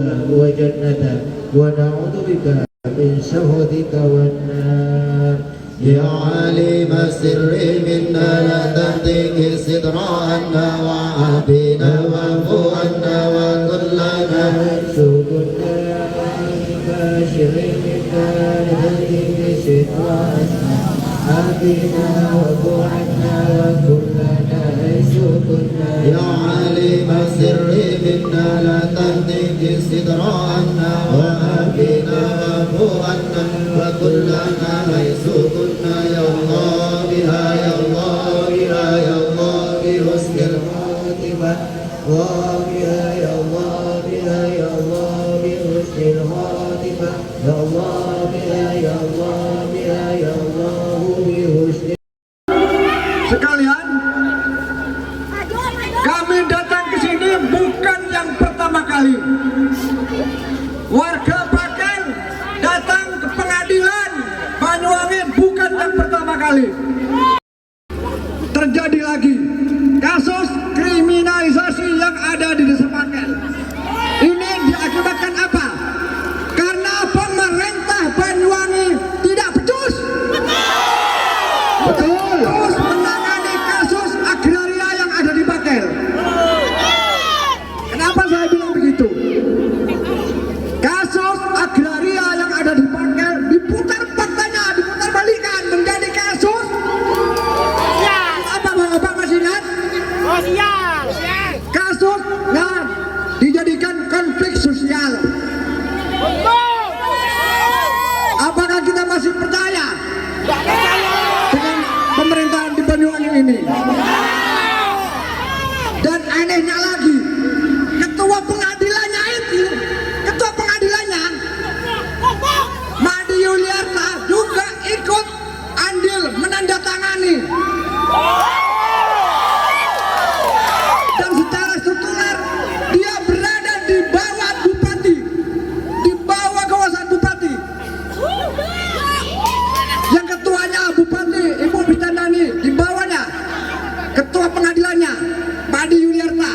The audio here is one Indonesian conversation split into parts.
وجنة ونعوذ بك من سخطك والنار. يا عليم السر منا لا تهتك الستر عنا وعافنا واعف عنا وكلنا حيث كنا باشر منا لهديك سترنا عافنا واعف عنا وكلنا حيث كنا. يا عليم السر منا لا تهتك الستر عنا وعافنا واعف عنا وكلنا حيث كنا. يا الله بها يا الله بها يا الله بحسن الخاتمة وبها يا الله بها يا الله بحسن الخاتمة يا الله بها يا الله بها يا الله بحسن. Sekalian, kami datang ke sini bukan yang pertama kali. Warga Bakel datang ke pengadilan Banyuwangi bukan yang pertama kali. Terjadi lagi kasus kriminalisasi yang ada di Desa Bakel. Ini diakibatkan apa? Karena pemerintah Banyuwangi tidak becus. Betul. Terus menangani kasus agraria yang ada di Bakel. Kenapa saya bilang begitu? Kasus agraria yang ada di Bakel diputar faktanya, diputar balikan menjadi kasus apa Bapak masih ingat? Kasus dijadikan konflik sosial. Apakah kita masih percaya dengan pemerintahan di Banyuwangi ini? Dan anehnya lagi, ketua pengadilannya Madi Yuliarta juga ikut andil menandatangani. Dan secara struktural dia berada di bawah bupati, di bawah kawasan bupati. Yang ketuanya Bupati Ibu Bitandani, di bawahnya ketua pengadilannya Madi Yuliarta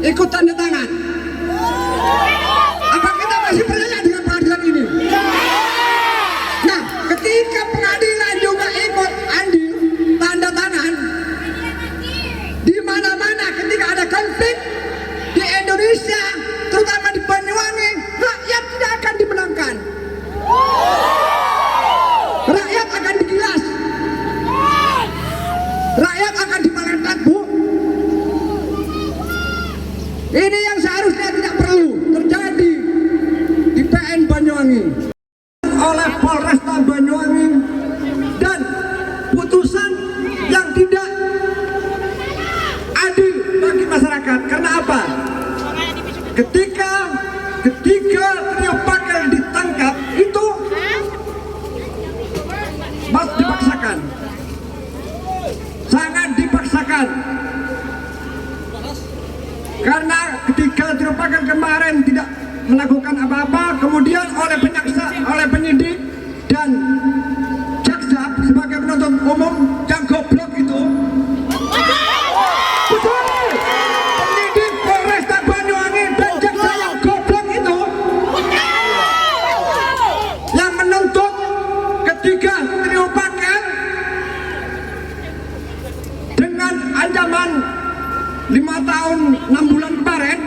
ikut tanda tangan. Apa kita masih percaya dengan pengadilan ini? Nah, ketika pengadilan juga ikut andil tanda tangan, di mana-mana ketika ada konflik di Indonesia, terutama di Banyuwangi, rakyat tidak akan dimenangkan. Rakyat akan digilas. Rakyat akan dipaletat, Bu. Ini yang seharusnya tidak perlu terjadi di PN Banyuwangi oleh Polresta Banyuwangi, dan putusan yang tidak adil bagi masyarakat. Karena apa? Ketika Trio Bakel ditangkap itu dipaksakan, sangat dipaksakan. Karena ketika Trio Bakel kemarin tidak melakukan apa-apa, kemudian oleh penyidik dan jaksa sebagai penuntut umum yang goblok itu, betul, penyidik Polresta Banyuwangi dan jaksa yang goblok itu yang menuntut ketiga Trio Bakel dengan ancaman 5 tahun 6 bulan kemarin,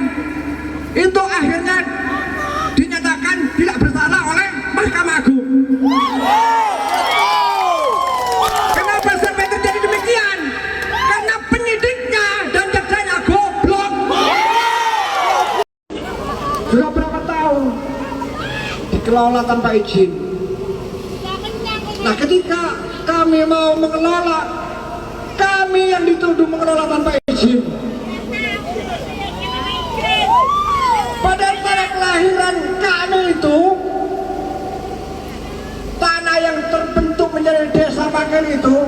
itu akhirnya dinyatakan tidak bersalah oleh Mahkamah Agung. Kenapa sampai terjadi demikian? Karena penyidiknya dan jaksanya goblok. Sudah berapa tahun dikelola tanpa izin. Nah, ketika kami mau mengelola, kami yang dituduh mengelola tanpa izin. Padahal tanah kelahiran kami itu, tanah yang terbentuk menjadi Desa Bakel itu,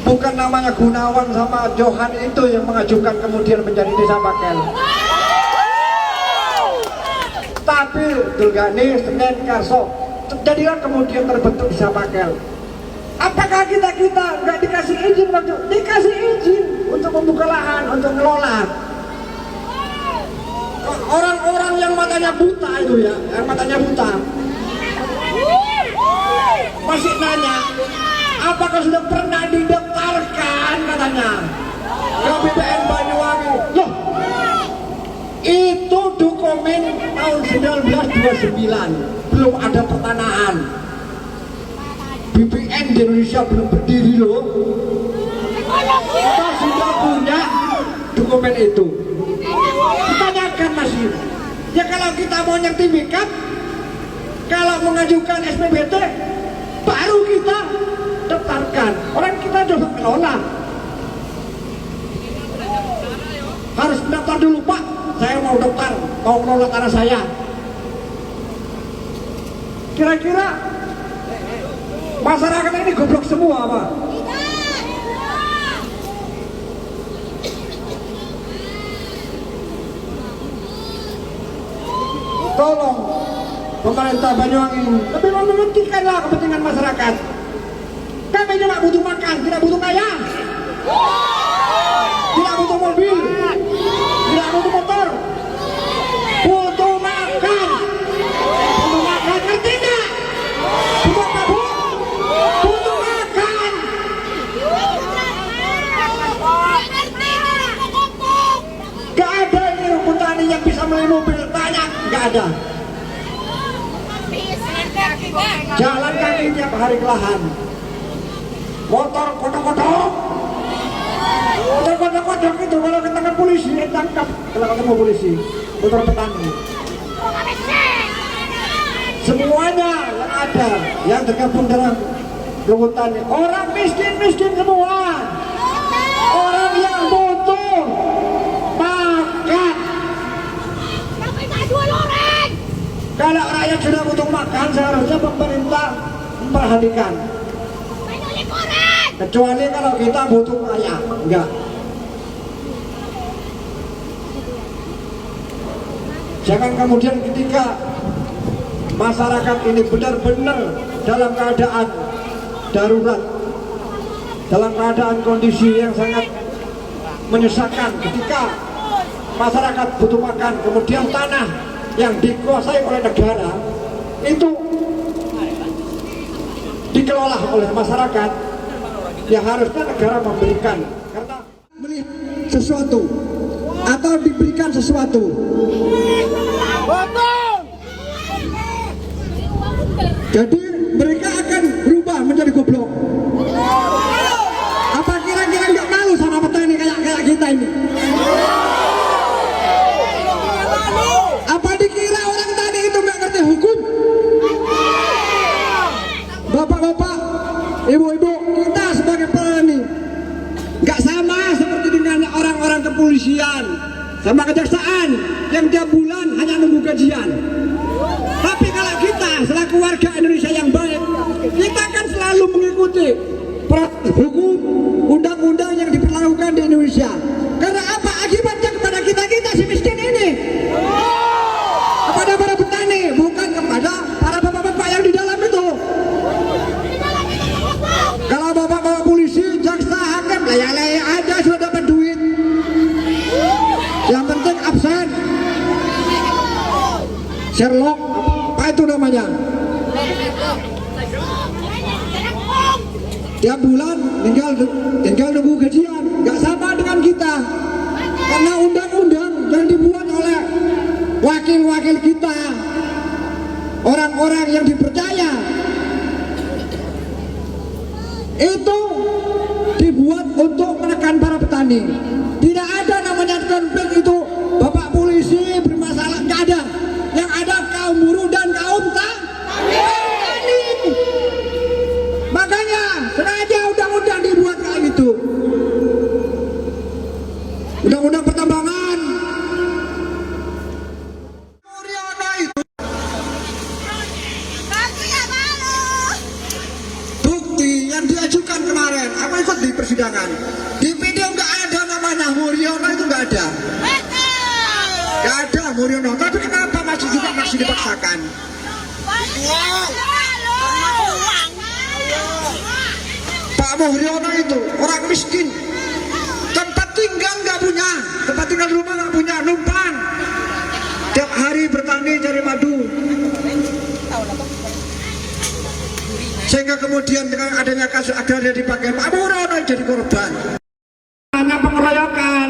bukan namanya Gunawan sama Johan itu yang mengajukan kemudian menjadi Desa Bakel, tapi Dulgani, Senen, Karso, jadilah kemudian terbentuk Desa Bakel. Apakah kita nggak dikasih izin waktu? Dikasih izin untuk membuka lahan, untuk ngelola. Orang matanya buta itu ya, yang matanya buta masih nanya, apakah sudah pernah didaftarkan katanya ke BPN Banyuwangi? Loh, itu dokumen tahun 1929, belum ada pertanahan. BPN di Indonesia belum berdiri loh. Kita sudah punya dokumen itu. Ditanyakan masih. Ya kalau kita mau nyertifikat, kalau mengajukan SPBT, baru kita daftarkan. Orang kita coba kelola. Harus daftar dulu, Pak. Saya mau daftar, mau kelola tanah saya. Kira-kira masyarakat ini goblok semua, Pak. Tolong pemerintah Banyuwangi lebih mementingkanlah kepentingan masyarakat. Kami cuma butuh makan, tidak butuh kaya, tidak butuh mobil, tidak butuh motor, butuh makan, ngerti nggak? Butuh apa, Bu? Butuh makan. Gak ada ini rumput tani yang bisa beli mobil banyak, gak ada. Jalan kaki tiap hari ke lahan. Motor kodok-kodok itu kalau ketangkap polisi, tangkap kalau ketemu polisi. Motor petani. Semuanya yang ada, yang tergabung dalam rumput tani, orang miskin semua. Orang yang butuh makan. Kalau rakyat sudah butuh makan, seharusnya pemerintah memperhatikan. Kecuali kalau kita butuh kaya, enggak. Jangan kemudian ketika masyarakat ini benar-benar dalam keadaan darurat, dalam keadaan kondisi yang sangat menyesakan, ketika masyarakat butuh makan, kemudian tanah yang dikuasai oleh negara itu dikelola oleh masyarakat, ya harusnya negara memberikan, karena melihat sesuatu atau diberikan sesuatu. Jadi mereka akan berubah menjadi goblok. Apa kira-kira nggak malu sama petani kayak kita ini? Apa dikira orang tadi itu nggak ngerti hukum? Bapak-bapak, ibu-ibu, kita sebagai petani nggak sama seperti dengan orang-orang kepolisian sama kejaksaan yang tiap bulan hanya nunggu gajian. Tapi kalau kita selaku warga Indonesia yang baik, kita akan selalu mengikuti hukum undang-undang yang diperlakukan di Indonesia. Karena apa akibatnya kepada kita si miskin ini? Kepada para petani, bukan kepada para bapak-bapak yang di dalam itu. Kalau bapak-bapak polisi, jaksa, hakim, layak-layak aja sudah dapat duit. Yang penting absen. Sherlock, apa itu namanya? Tiap bulan tinggal nunggu gajian. Gak sama dengan kita. Karena undang-undang yang dibuat oleh wakil-wakil kita, orang-orang yang dipercaya, itu dibuat untuk menekan para petani. Tidak ada namanya konflik itu bapak polisi bermasalah, nggak ada. Yang ada kaum buruh dan kaum tani. Makanya sengaja undang-undang dibuat kayak gitu. Undang-undang pertambangan. Bukti yang diajukan kemarin, aku ikut di persidangan. Di video nggak ada namanya Mulyono, itu nggak ada. Nggak ada Mulyono. Tapi kenapa masih dipaksakan? Pak Mulyono itu orang miskin, tempat tinggal nggak punya, tempat tinggal rumah nggak punya, numpang. Tiap hari sekali bertani cari madu. Sehingga kemudian dengan adanya kasus agraria dipakai Pak Muriono jadi korban. Hanya pengeroyokan.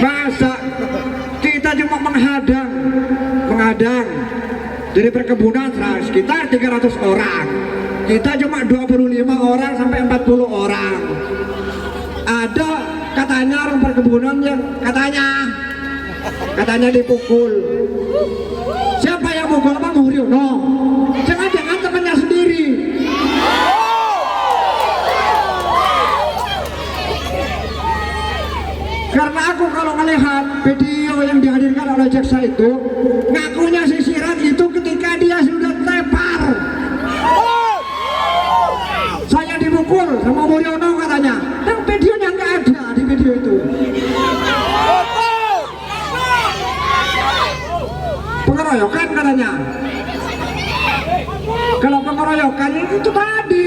Masa kita cuma menghadang dari perkebunan sekitar 300 orang. Kita cuma 25 orang sampai 40 orang. Ada katanya orang perkebunan yang katanya dipukul. Siapa yang mukul? Pak Muriono. Jangan-jangan temannya sendiri. Karena aku kalau melihat video yang dihadirkan oleh jaksa itu, ngakunya sisiran itu ketika dia sudah tepar. Saya dipukul sama Muriono katanya. Dan videonya nggak ada di video itu. Pengeroyokan katanya. Kalau pengeroyokan itu tadi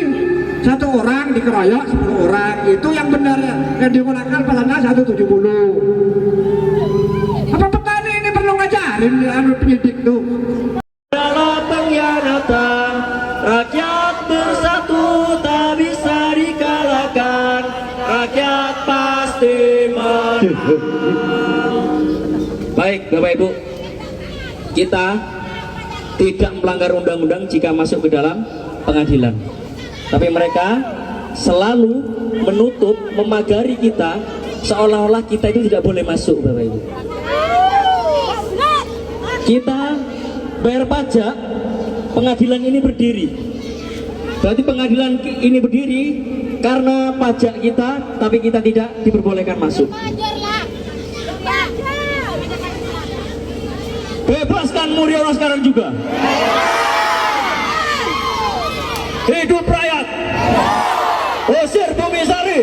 1 orang dikeroyok 10 orang, itu yang benar yang digunakan pasalnya 170. Apa petani ini perlu ngajarin penyidik tuh? Dalam pengkhianatan, rakyat bersatu tak bisa dikalahkan. Rakyat pasti menang. Baik, Bapak Ibu, kita tidak melanggar undang-undang jika masuk ke dalam pengadilan. Tapi mereka selalu menutup, memagari kita seolah-olah kita itu tidak boleh masuk, Bapak Ibu. Kita bayar pajak, pengadilan ini berdiri. Berarti pengadilan ini berdiri karena pajak kita, tapi kita tidak diperbolehkan masuk. Bebaskan Muriono sekarang juga. Hidup rakyat. Usir Bumi Sari.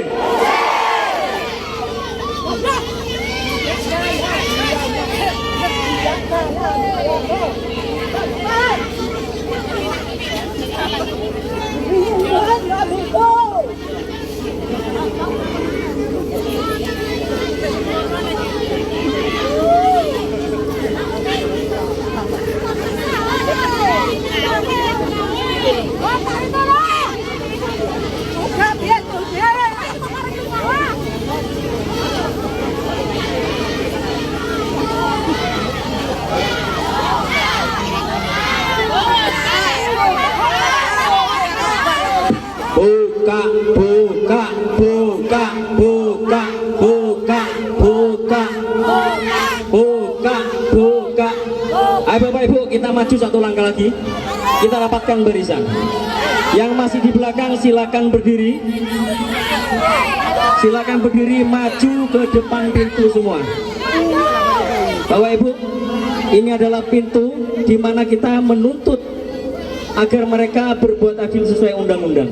Buka, buka, buka, buka, buka, buka, buka, buka. Ayo Bapak Ibu, kita maju 1 langkah lagi. Kita rapatkan barisan. Yang masih di belakang silakan berdiri. Silakan berdiri, maju ke depan pintu semua. Bapak Ibu, ini adalah pintu di mana kita menuntut agar mereka berbuat adil sesuai undang-undang.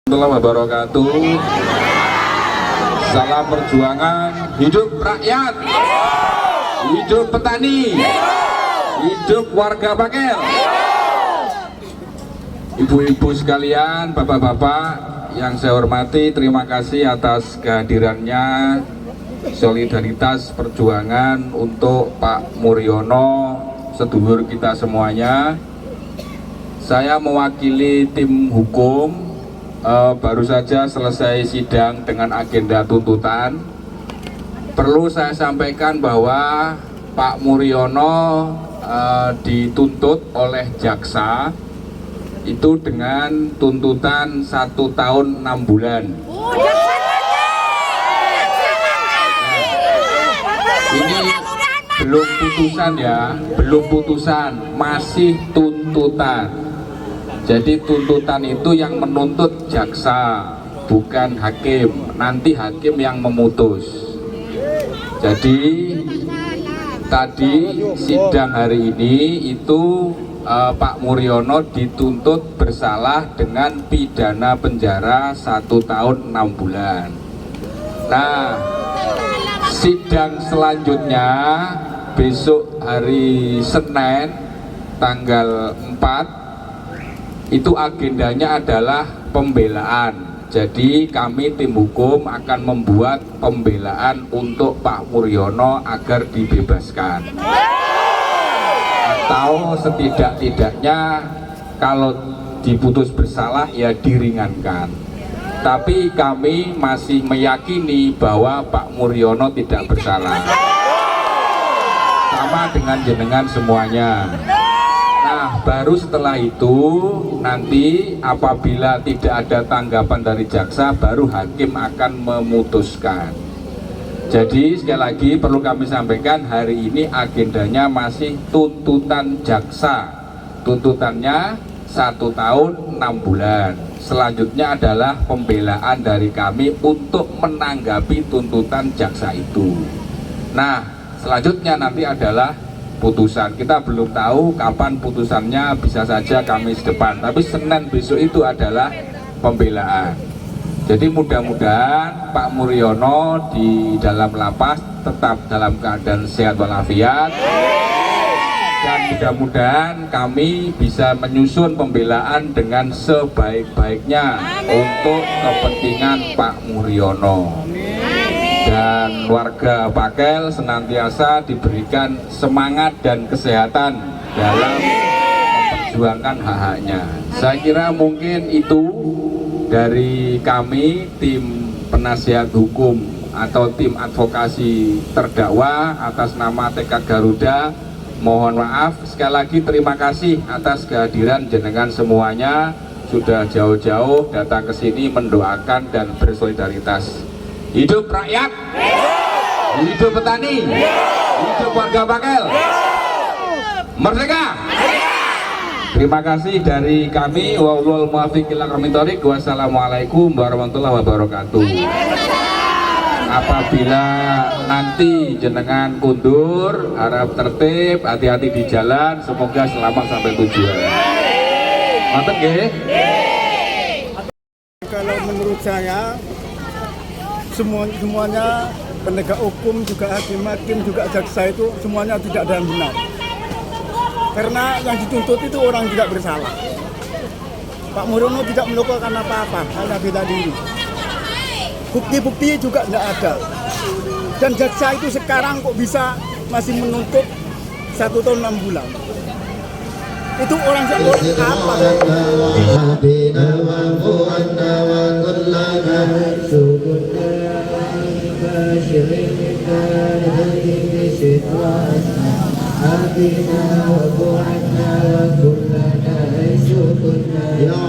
Assalamualaikum wabarakatuh. Salam perjuangan. Hidup rakyat. Hidup petani. Hidup warga Bangil. Ibu-ibu sekalian, bapak-bapak yang saya hormati, terima kasih atas kehadirannya. Solidaritas perjuangan untuk Pak Muriono, sedulur kita semuanya. Saya mewakili tim hukum, baru saja selesai sidang dengan agenda tuntutan. Perlu saya sampaikan bahwa Pak Muriono dituntut oleh jaksa itu dengan tuntutan 1 tahun 6 bulan. Ini belum putusan ya, belum putusan, masih tuntutan. Jadi tuntutan itu yang menuntut jaksa, bukan hakim. Nanti hakim yang memutus. Jadi tadi sidang hari ini itu Pak Muriono dituntut bersalah dengan pidana penjara 1 tahun 6 bulan. Nah, Sidang selanjutnya besok hari Senin tanggal 4 itu agendanya adalah pembelaan. Jadi kami tim hukum akan membuat pembelaan untuk Pak Muryono agar dibebaskan. Atau setidak-tidaknya kalau diputus bersalah ya diringankan. Tapi kami masih meyakini bahwa Pak Muryono tidak bersalah. Sama dengan jenengan semuanya. Nah, baru setelah itu nanti apabila tidak ada tanggapan dari jaksa, baru hakim akan memutuskan. Jadi sekali lagi perlu kami sampaikan, hari ini agendanya masih tuntutan jaksa. Tuntutannya 1 tahun 6 bulan. Selanjutnya adalah pembelaan dari kami untuk menanggapi tuntutan jaksa itu. Nah, selanjutnya nanti adalah putusan. Kita belum tahu kapan putusannya, bisa saja Kamis depan. Tapi Senin besok itu adalah pembelaan. Jadi mudah-mudahan Pak Muryono di dalam lapas tetap dalam keadaan sehat walafiat. Dan mudah-mudahan kami bisa menyusun pembelaan dengan sebaik-baiknya untuk kepentingan Pak Muryono. Dan warga Pakel senantiasa diberikan semangat dan kesehatan dalam memperjuangkan hak-haknya. Saya kira mungkin itu dari kami tim penasihat hukum atau tim advokasi terdakwa atas nama TK Garuda. Mohon maaf, sekali lagi terima kasih atas kehadiran jenengan semuanya, sudah jauh-jauh datang ke sini mendoakan dan bersolidaritas. Hidup rakyat, hidup petani, hidup warga Pakel, merdeka. Terima kasih dari kami. Wallahul muwaffiq ila aqwamit thoriq. Wassalamualaikum warahmatullahi wabarakatuh. Apabila nanti jenengan kundur, harap tertib, hati-hati di jalan, semoga selamat sampai tujuan. Mantap nggih? Kalau menurut saya semuanya penegak hukum juga hakim juga jaksa itu semuanya tidak ada yang benar. Karena yang dituntut itu orang tidak bersalah. Pak Muryono tidak melakukan apa-apa, hanya bela diri. Bukti-bukti juga tidak ada. Dan jaksa itu sekarang kok bisa masih menuntut 1 tahun 6 bulan. Itu orang apa? عافنا وارض عنا وكلنا حيث كنا يا